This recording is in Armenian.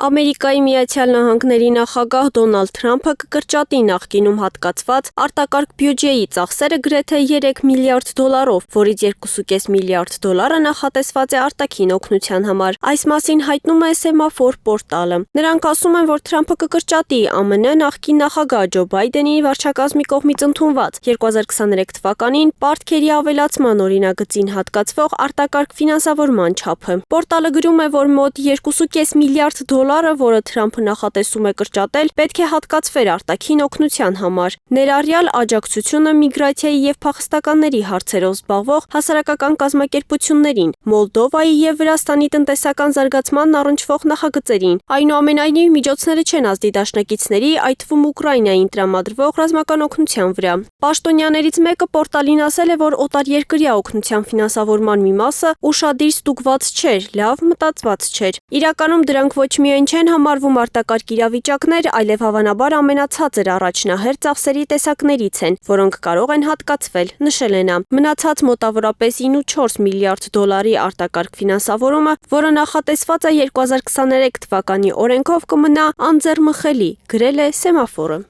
Ամերիկայի Միացյալ Նահանգների նախագահ Դոնալդ Թրամփը կկրճատի նախկինում հատկացված արտակարգ բյուջեի ծախսերը գրեթե 3 միլիարդ դոլարով, որից 2.5 միլիարդ դոլարը նախատեսված է արտաքին օգնության համար։ Այս մասին հայտնում է Semafor պորտալը։ Նրանք ասում են, որ Թրամփը կկրճատի ԱՄՆ նախկին նախագահ Ջո Բայդենի վարչակազմի կողմից ընդունված 2023 թվականին պարտքերի ավելացման օրինագծին հատկացվող արտակարգ ֆինանսավորման չափը։ Պորտալը գրում է, որ մոտ 2.5 միլիարդ դոլարը, որը Թրամփը նախատեսում է կրճատել, պետք է հատկացվեր արտաքին օգնության համար, ներառյալ աջակցությունը միգրացիայի և փախստականների հարցերով զբաղվող հասարակական կազմակերպություններին, Մոլդովայի և Վրաստանի տնտեսական զարգացմանն առնչվող նախագծերին։ Այնուամենայնիվ, միջոցները չեն ազդի դաշնակիցների, այդ թվում Ուկրաինային տրամադրվող ռազմական օգնության վրա։ Պաշտոնյաներից մեկը պորտալին ասել է, որ օտարերկրյա օգնության ֆինանսավորման մի մասը ուշադիր ստուգված չէր, լավ մտածված չէր։ Իրականում դրանք ոչ միայն չեն համարվում արտակարգ իրավիճակներ, այլև հավանաբար ամենացածր առաջնահերթ ծախսերի տեսակներից են, որոնք կարող են հատկացվել, նշել է նա։ Մնացած մոտավորապես 9.4 միլիարդ դոլարի արտակարգ ֆինանսավորումը, որը նախատեսված է 2023 թվականի օրենքով, կմնա անձեռմխելի, գրել է Semafor-ը։